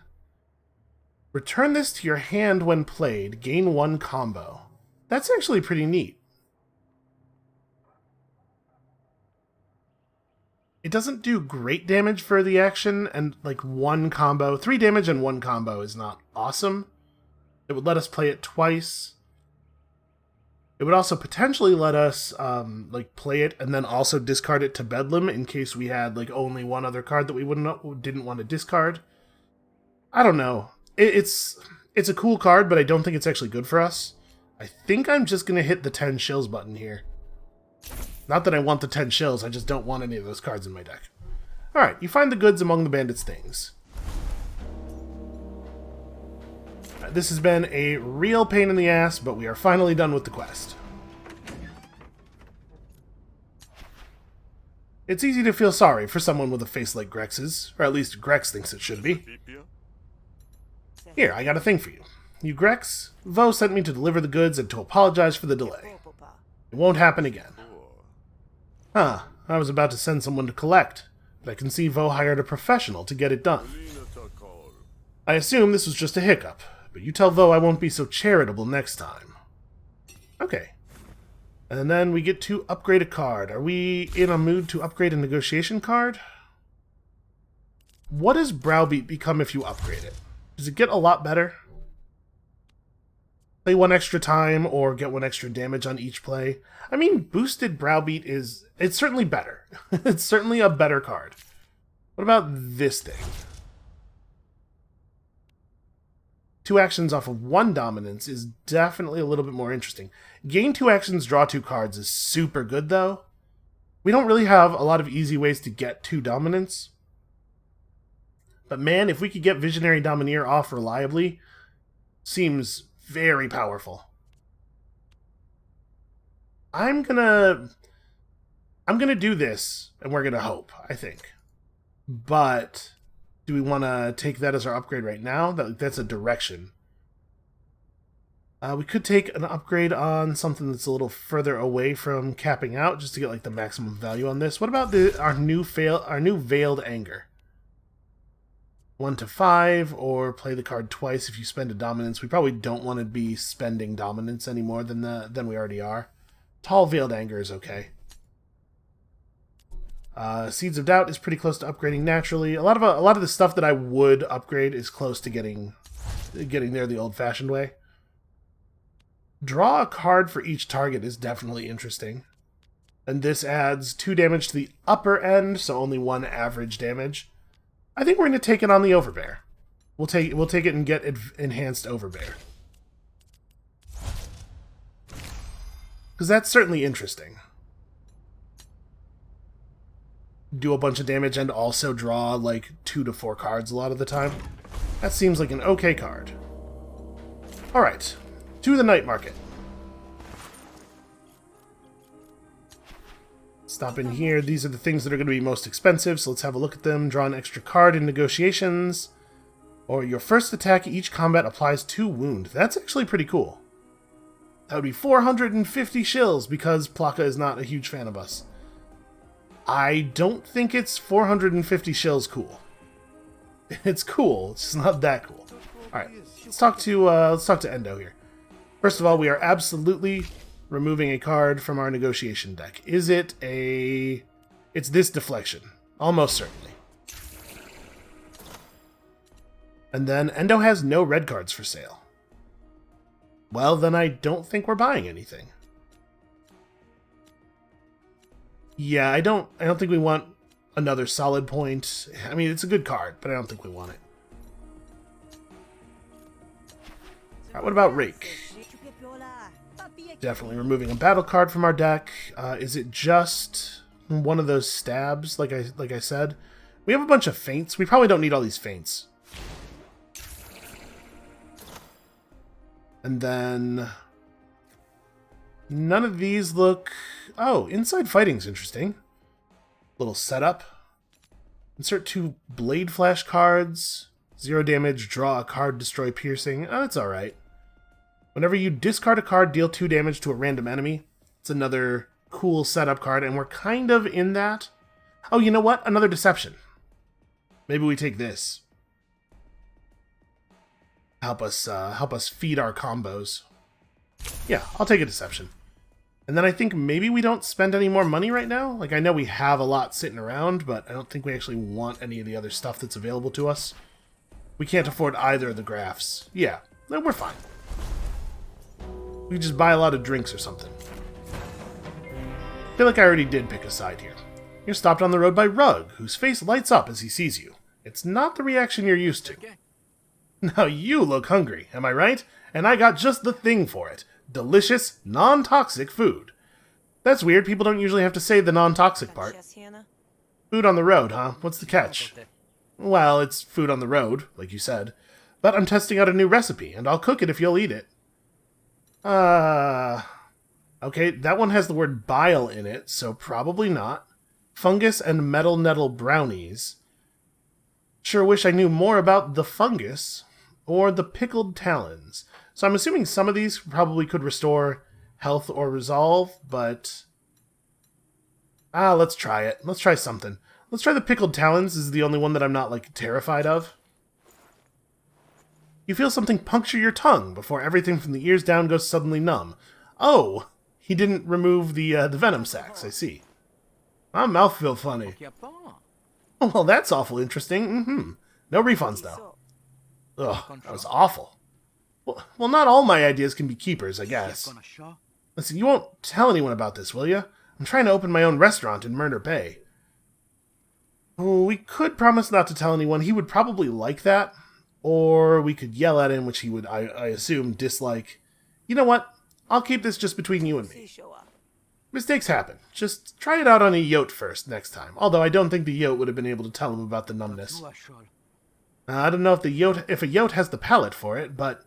Return this to your hand when played. Gain 1 combo. That's actually pretty neat. It doesn't do great damage for the action, and like 1 combo, 3 damage and 1 combo is not awesome. It would let us play it twice. It would also potentially let us like play it and then also discard it to Bedlam in case we had like only one other card that we didn't want to discard. I don't know. It's a cool card, but I don't think it's actually good for us. I think I'm just gonna hit the 10 shills button here. Not that I want the 10 shills, I just don't want any of those cards in my deck. Alright, you find the goods among the bandits' things. This has been a real pain in the ass, but we are finally done with the quest. It's easy to feel sorry for someone with a face like Grex's, or at least Grex thinks it should be. Here, I got a thing for you. You Grex, Vo sent me to deliver the goods and to apologize for the delay. It won't happen again. Huh, I was about to send someone to collect, but I can see Vo hired a professional to get it done. I assume this was just a hiccup, but you tell Vo I won't be so charitable next time. Okay. And then we get to upgrade a card. Are we in a mood to upgrade a negotiation card? What does Browbeat become if you upgrade it? Does it get a lot better? Play 1 extra time or get 1 extra damage on each play? I mean, boosted Browbeat is... it's certainly better. It's certainly a better card. What about this thing? 2 actions off of 1 dominance is definitely a little bit more interesting. Gain 2 actions, draw 2 cards is super good, though. We don't really have a lot of easy ways to get 2 dominance. But man, if we could get Visionary Domineer off reliably, seems very powerful. I'm gonna do this, and we're gonna hope, I think. But do we want to take that as our upgrade right now? That's a direction. We could take an upgrade on something that's a little further away from capping out, just to get like the maximum value on this. What about our new Veiled Anger? 1 to 5, or play the card twice if you spend a dominance. We probably don't want to be spending dominance any more than we already are. Tall Veiled Anger is okay. Seeds of Doubt is pretty close to upgrading naturally. A lot of the stuff that I would upgrade is close to getting there the old-fashioned way. Draw a card for each target is definitely interesting. And this adds 2 damage to the upper end, so only 1 average damage. I think we're going to take it on the Overbear. We'll take it and get enhanced Overbear. Because that's certainly interesting. Do a bunch of damage and also draw like 2 to 4 cards a lot of the time. That seems like an okay card. Alright, to the night market. Stop in here. These are the things that are going to be most expensive, so let's have a look at them. Draw an extra card in negotiations. Or your first attack each combat applies 2 wound. That's actually pretty cool. That would be 450 shills because Plaka is not a huge fan of us. I don't think it's 450 shills cool. It's cool, it's just not that cool. Alright, let's talk to Endo here. First of all, we are absolutely removing a card from our negotiation deck. Is it a... It's this deflection. Almost certainly. And then Endo has no red cards for sale. Well, then I don't think we're buying anything. Yeah, I don't think we want another solid point. I mean, it's a good card, but I don't think we want it. Alright, what about Rake? Definitely removing a battle card from our deck. Is it just one of those stabs, like I said? We have a bunch of feints. We probably don't need all these feints. And then... none of these look... Oh, Inside Fighting's interesting. Little setup. Insert 2 Blade Flash cards. 0 damage, draw a card, destroy piercing. Oh, that's alright. Whenever you discard a card, deal 2 damage to a random enemy. It's another cool setup card, and we're kind of in that. Oh, you know what? Another Deception. Maybe we take this. Help us feed our combos. Yeah, I'll take a Deception. And then I think maybe we don't spend any more money right now. Like, I know we have a lot sitting around, but I don't think we actually want any of the other stuff that's available to us. We can't afford either of the graphs. Yeah, no, we're fine. We could just buy a lot of drinks or something. I feel like I already did pick a side here. You're stopped on the road by Rug, whose face lights up as he sees you. It's not the reaction you're used to. Now you look hungry, am I right? And I got just the thing for it. Delicious, non-toxic food. That's weird, people don't usually have to say the non-toxic part. Food on the road, huh? What's the catch? Well, it's food on the road, like you said. but I'm testing out a new recipe, and I'll cook it if you'll eat it. Okay, that one has the word bile in it, so probably not. Fungus and metal nettle brownies. Sure wish I knew more about the fungus or the pickled talons. So I'm assuming some of these probably could restore health or resolve, but... let's try it. Let's try something. Let's try the pickled talons. This is the only one that I'm not, like, terrified of. You feel something puncture your tongue before everything from the ears down goes suddenly numb. Oh! He didn't remove the venom sacs, I see. My mouth feels funny. Oh, well, that's awful interesting. No refunds, though. Ugh, that was awful. Well, not all my ideas can be keepers, I guess. Listen, you won't tell anyone about this, will you? I'm trying to open my own restaurant in Murder Bay. Oh, we could promise not to tell anyone. He would probably like that. Or we could yell at him, which he would, I assume, dislike. You know what? I'll keep this just between you and me. Mistakes happen. Just try it out on a yote first next time. Although I don't think the yote would have been able to tell him about the numbness. I don't know if a yote has the palate for it, but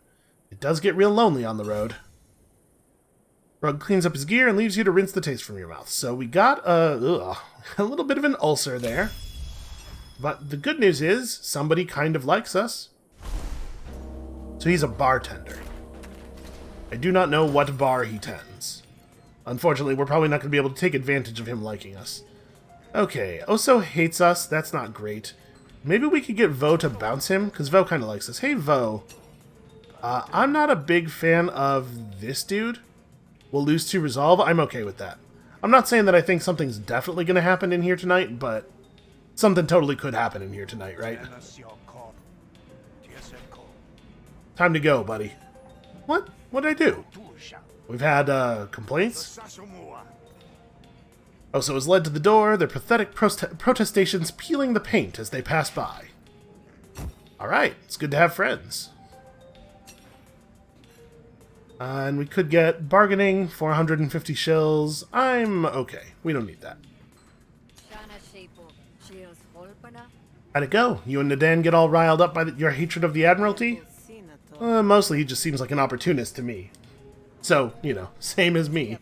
it does get real lonely on the road. Rug cleans up his gear and leaves you to rinse the taste from your mouth. So we got a little bit of an ulcer there. But the good news is, somebody kind of likes us. So he's a bartender. I do not know what bar he tends. Unfortunately, we're probably not going to be able to take advantage of him liking us. Okay, Oso hates us. That's not great. Maybe we could get Vo to bounce him, because Vo kind of likes us. Hey, Vo. I'm not a big fan of this dude. We'll lose to resolve. I'm okay with that. I'm not saying that I think something's definitely going to happen in here tonight, but something totally could happen in here tonight, right? Time to go, buddy. What? What'd I do? We've had, complaints? Oso is led to the door, their pathetic protestations peeling the paint as they pass by. Alright, it's good to have friends. And we could get bargaining, 450 shills. I'm okay. We don't need that. How'd it go? You and Nadan get all riled up by your hatred of the Admiralty? Mostly he just seems like an opportunist to me. So, you know, same as me.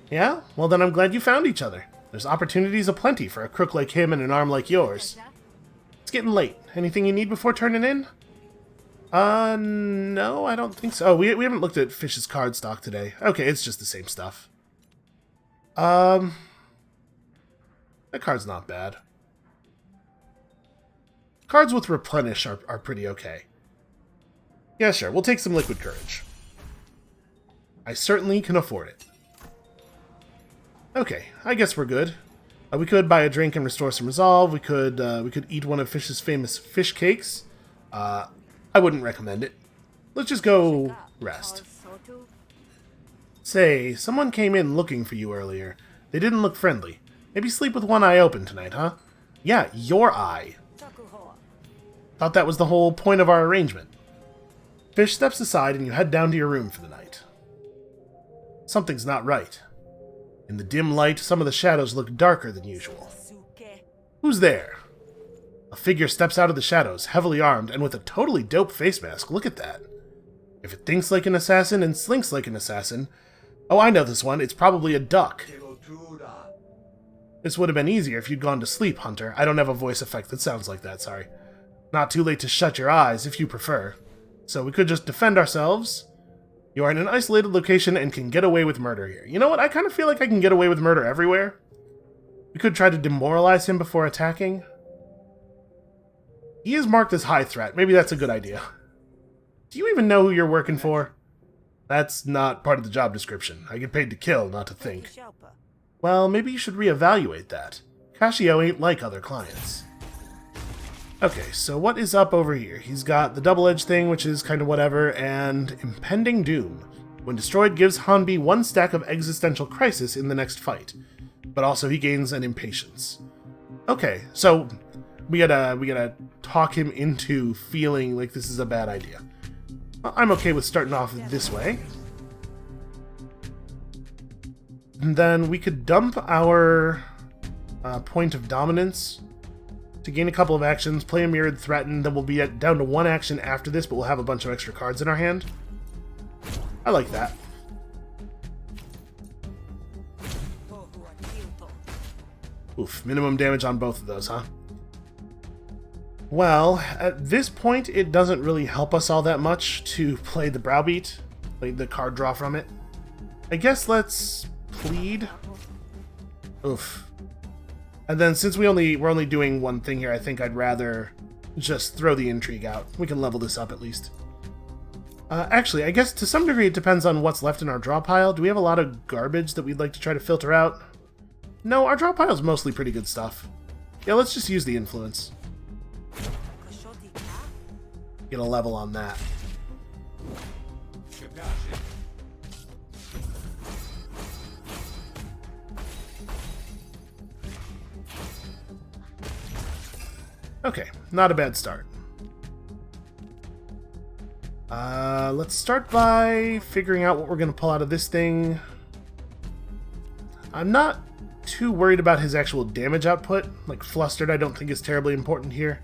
Yeah? Well, then I'm glad you found each other. There's opportunities aplenty for a crook like him and an arm like yours. It's getting late. Anything you need before turning in? No, I don't think so. Oh, we haven't looked at Fish's card stock today. Okay, it's just the same stuff. That card's not bad. Cards with replenish are pretty okay. Yeah, sure, we'll take some liquid courage. I certainly can afford it. Okay, I guess we're good. We could buy a drink and restore some resolve. We could eat one of Fish's famous fish cakes. I wouldn't recommend it. Let's just go rest. Say, someone came in looking for you earlier. They didn't look friendly. Maybe sleep with one eye open tonight, huh? Yeah, your eye. Thought that was the whole point of our arrangement. Fish steps aside and you head down to your room for the night. Something's not right. In the dim light, some of the shadows look darker than usual. Who's there? A figure steps out of the shadows, heavily armed, and with a totally dope face mask. Look at that. If it thinks like an assassin and slinks like an assassin... Oh, I know this one. It's probably a duck. This would have been easier if you'd gone to sleep, Hunter. I don't have a voice effect that sounds like that, sorry. Not too late to shut your eyes, if you prefer. So we could just defend ourselves. You are in an isolated location and can get away with murder here. You know what? I kind of feel like I can get away with murder everywhere. We could try to demoralize him before attacking. He is marked as high threat. Maybe that's a good idea. Do you even know who you're working for? That's not part of the job description. I get paid to kill, not to think. Well, maybe you should reevaluate that. Cascio ain't like other clients. Okay, so what is up over here? He's got the double-edged thing, which is kind of whatever, and Impending Doom. When destroyed, gives Hanbi 1 stack of existential crisis in the next fight. But also he gains an impatience. Okay, so we gotta talk him into feeling like this is a bad idea. I'm okay with starting off this way. And then we could dump our point of dominance to gain a couple of actions, play a mirrored threaten, then we'll be down to 1 action after this, but we'll have a bunch of extra cards in our hand. I like that. Oof, minimum damage on both of those, huh? Well, at this point, it doesn't really help us all that much to play the Browbeat, like the card draw from it. I guess let's plead. Oof. And then since we're only doing one thing here, I think I'd rather just throw the intrigue out. We can level this up at least. Actually, I guess to some degree it depends on what's left in our draw pile. Do we have a lot of garbage that we'd like to try to filter out? No, our draw pile's mostly pretty good stuff. Yeah, let's just use the influence. Get a level on that. Okay, not a bad start. Let's start by figuring out what we're going to pull out of this thing. I'm not too worried about his actual damage output. Like, Flustered I don't think is terribly important here.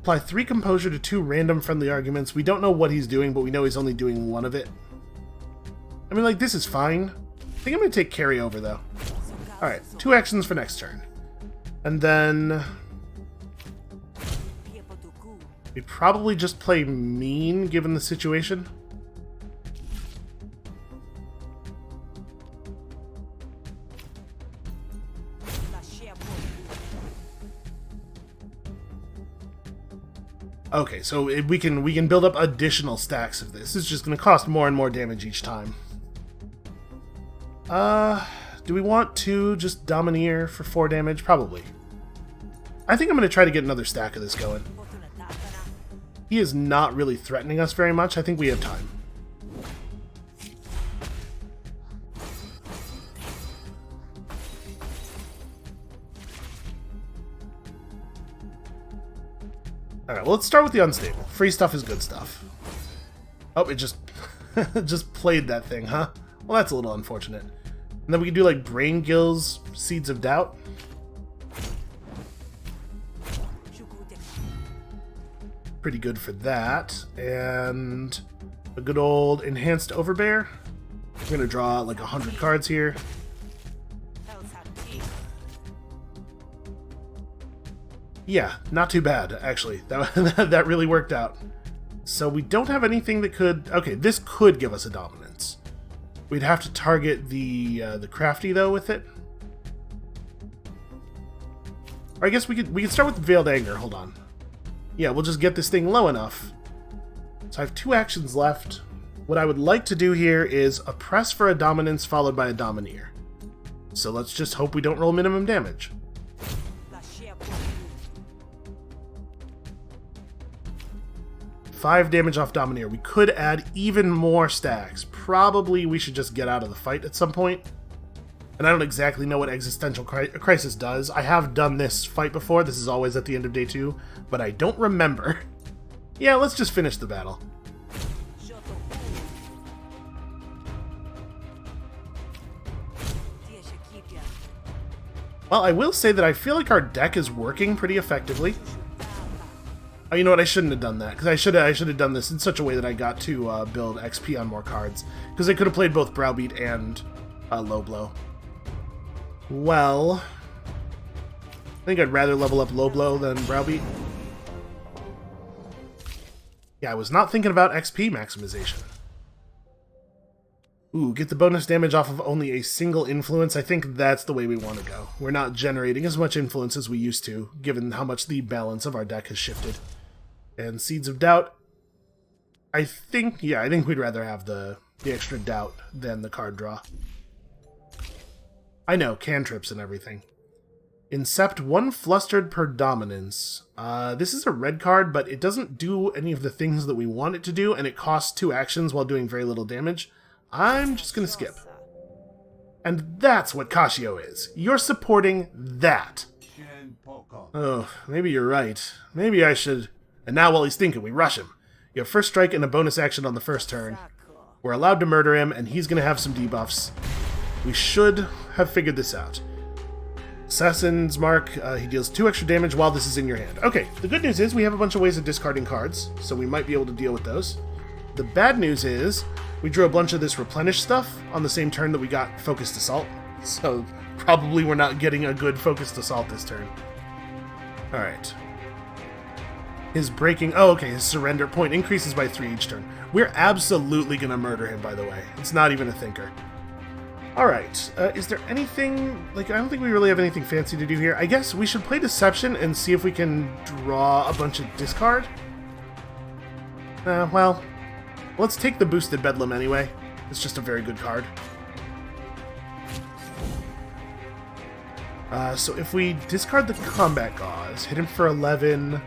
Apply 3 Composure to 2 random friendly arguments. We don't know what he's doing, but we know he's only doing one of it. I mean, like, this is fine. I think I'm going to take Carry Over, though. Alright, 2 actions for next turn. And then we probably just play Mean, given the situation. Okay, so we can build up additional stacks of this. It's just going to cost more and more damage each time. Do we want to just Domineer for 4 damage? Probably. I think I'm going to try to get another stack of this going. He is not really threatening us very much. I think we have time. Alright, well, let's start with the unstable. Free stuff is good stuff. Oh, it just just played that thing, huh? Well, that's a little unfortunate. And then we can do, like, Brain Gills, Seeds of Doubt. Pretty good for that. And a good old Enhanced Overbear. We're going to draw, like, 100 cards here. Yeah, not too bad, actually. That really worked out. So we don't have anything that could... Okay, this could give us a dominance. We'd have to target the crafty, though, with it. Or I guess we could start with Veiled Anger. Hold on. Yeah, we'll just get this thing low enough. So I have 2 actions left. What I would like to do here is oppress for a dominance followed by a domineer. So let's just hope we don't roll minimum damage. Five damage off Domineer. We could add even more stacks. Probably we should just get out of the fight at some point. And I don't exactly know what Existential Crisis does. I have done this fight before. This is always at the end of day 2. But I don't remember. Yeah, let's just finish the battle. Well, I will say that I feel like our deck is working pretty effectively. Oh, you know what? I shouldn't have done that, because I should have done this in such a way that I got to build XP on more cards. Because I could have played both Browbeat and Low Blow. Well, I think I'd rather level up Low Blow than Browbeat. Yeah, I was not thinking about XP maximization. Ooh, get the bonus damage off of only a single influence. I think that's the way we want to go. We're not generating as much influence as we used to, given how much the balance of our deck has shifted. And Seeds of Doubt, I think we'd rather have the extra doubt than the card draw. I know, cantrips and everything. Incept 1 Flustered per dominance. This is a red card, but it doesn't do any of the things that we want it to do, and it costs 2 actions while doing very little damage. I'm just gonna skip. And that's what Casio is. You're supporting that. Oh, maybe you're right. Maybe I should... And now while he's thinking, we rush him. You have first strike and a bonus action on the first turn. We're allowed to murder him, and he's gonna have some debuffs. We should have figured this out. Assassin's Mark, he deals 2 extra damage while this is in your hand. Okay, the good news is we have a bunch of ways of discarding cards, so we might be able to deal with those. The bad news is we drew a bunch of this replenish stuff on the same turn that we got Focused Assault, so probably we're not getting a good Focused Assault this turn. Alright. His breaking... Oh, okay, his surrender point increases by 3 each turn. We're absolutely going to murder him, by the way. It's not even a thinker. Alright, is there anything... Like, I don't think we really have anything fancy to do here. I guess we should play Deception and see if we can draw a bunch of discard. Well, let's take the boosted Bedlam anyway. It's just a very good card. So if we discard the Combat Gauze, hit him for 11...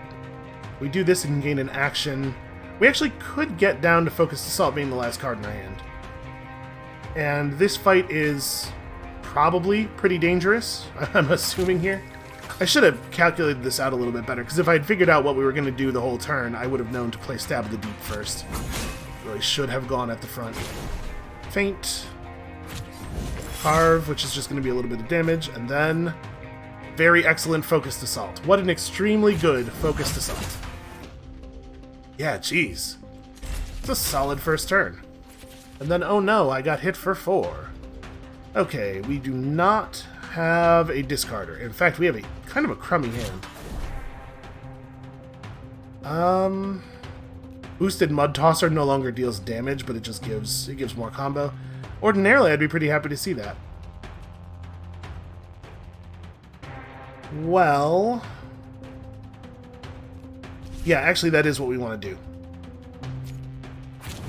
We do this and gain an action. We actually could get down to Focused Assault being the last card in our hand. And this fight is probably pretty dangerous, I'm assuming here. I should have calculated this out a little bit better, because if I had figured out what we were going to do the whole turn, I would have known to play Stab of the Deep first. Really should have gone at the front. Feint. Carve, which is just going to be a little bit of damage, and then... Very excellent Focused Assault. What an extremely good Focused Assault. Yeah, jeez. It's a solid first turn. And then, oh no, I got hit for 4. Okay, we do not have a discarder. In fact, we have a kind of a crummy hand. Boosted Mud Tosser no longer deals damage, but it just gives more combo. Ordinarily, I'd be pretty happy to see that. Well... Yeah, actually that is what we want to do.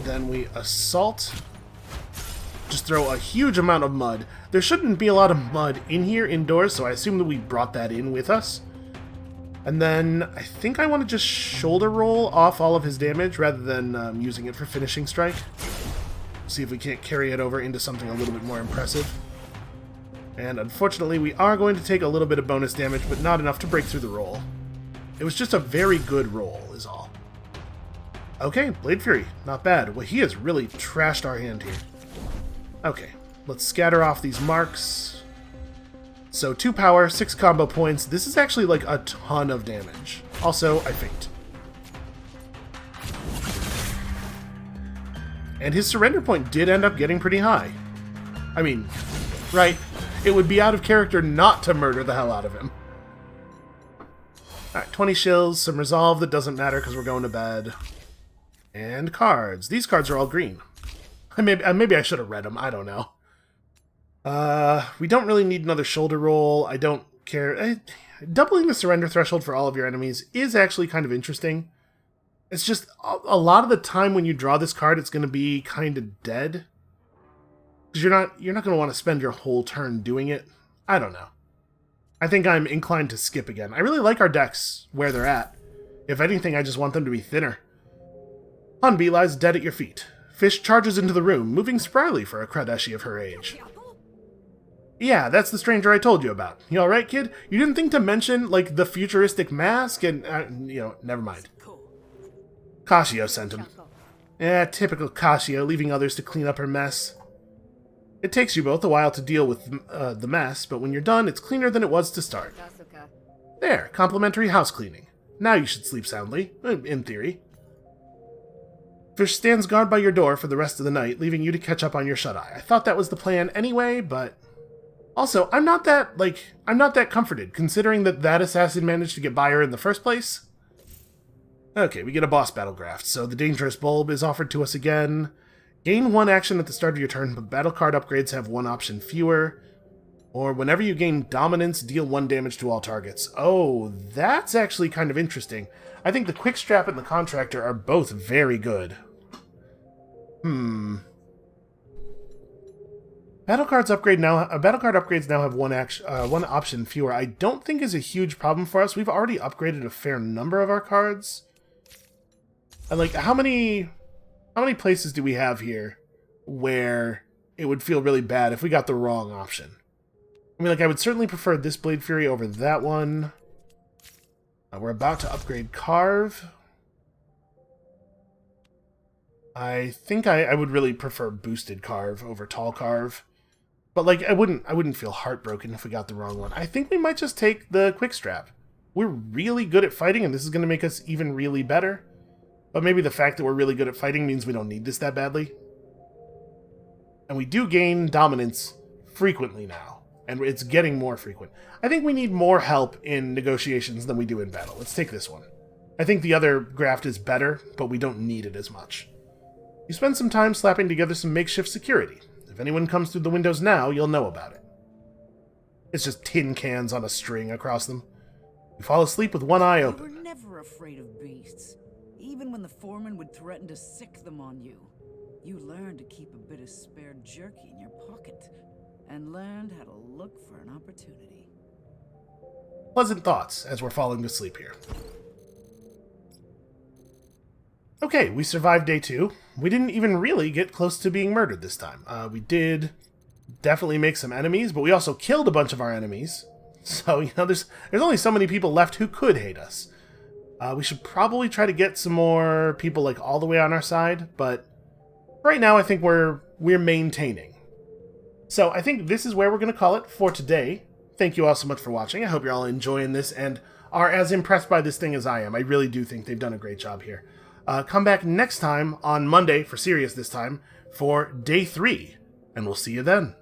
Then we assault. Just throw a huge amount of mud. There shouldn't be a lot of mud in here indoors, so I assume that we brought that in with us. And then I think I want to just shoulder roll off all of his damage rather than using it for finishing strike. See if we can't carry it over into something a little bit more impressive. And unfortunately, we are going to take a little bit of bonus damage, but not enough to break through the roll. It was just a very good roll, is all. Okay, Blade Fury. Not bad. Well, he has really trashed our hand here. Okay, let's scatter off these marks. So 2 power, 6 combo points. This is actually like a ton of damage. Also, I faint. And his surrender point did end up getting pretty high. I mean, right? It would be out of character not to murder the hell out of him. Alright, 20 shills, some resolve that doesn't matter because we're going to bed. And cards. These cards are all green. Maybe I should have read them, I don't know. We don't really need another shoulder roll. I don't care. Doubling the surrender threshold for all of your enemies is actually kind of interesting. It's just, a lot of the time when you draw this card, it's going to be kind of dead. Because you're not going to want to spend your whole turn doing it. I don't know. I think I'm inclined to skip again. I really like our decks where they're at. If anything, I just want them to be thinner. Hanbi lies dead at your feet. Fish charges into the room, moving spryly for a Kradeshi of her age. Yeah, that's the stranger I told you about. You alright, kid? You didn't think to mention, like, the futuristic mask and, never mind. Kashio sent him. Typical Kashio, leaving others to clean up her mess. It takes you both a while to deal with the mess, but when you're done, it's cleaner than it was to start. There, complimentary house cleaning. Now you should sleep soundly, in theory. Fish stands guard by your door for the rest of the night, leaving you to catch up on your shut-eye. I thought that was the plan anyway, but... Also, I'm not that comforted, considering that assassin managed to get by her in the first place. Okay, we get a boss battle graft, so the dangerous bulb is offered to us again. Gain 1 action at the start of your turn, but battle card upgrades have 1 option fewer. Or whenever you gain dominance, deal 1 damage to all targets. Oh, that's actually kind of interesting. I think the Quickstrap and the Contractor are both very good. Battle card upgrades now have 1 option fewer. I don't think is a huge problem for us. We've already upgraded a fair number of our cards. And like, how many places do we have here where it would feel really bad if we got the wrong option? I mean, like, I would certainly prefer this Blade Fury over that one. We're about to upgrade Carve. I think I would really prefer boosted Carve over tall Carve. But, like, I wouldn't feel heartbroken if we got the wrong one. I think we might just take the quick strap. We're really good at fighting, and this is going to make us even really better. But maybe the fact that we're really good at fighting means we don't need this that badly. And we do gain dominance frequently now. And it's getting more frequent. I think we need more help in negotiations than we do in battle. Let's take this one. I think the other graft is better, but we don't need it as much. You spend some time slapping together some makeshift security. If anyone comes through the windows now, you'll know about it. It's just tin cans on a string across them. You fall asleep with one eye open.
We were never afraid of beasts. Even when the foreman would threaten to sick them on you. You learned to keep a bit of spare jerky in your pocket. And learned how to look for an opportunity.
Pleasant thoughts as we're falling to sleep here. Okay, we survived day 2. We didn't even really get close to being murdered this time. We did definitely make some enemies, but we also killed a bunch of our enemies. So, you know, there's only so many people left who could hate us. We should probably try to get some more people, like, all the way on our side, but right now I think we're maintaining. So I think this is where we're going to call it for today. Thank you all so much for watching. I hope you're all enjoying this and are as impressed by this thing as I am. I really do think they've done a great job here. Come back next time on Monday, for serious this time, for day 3, and we'll see you then.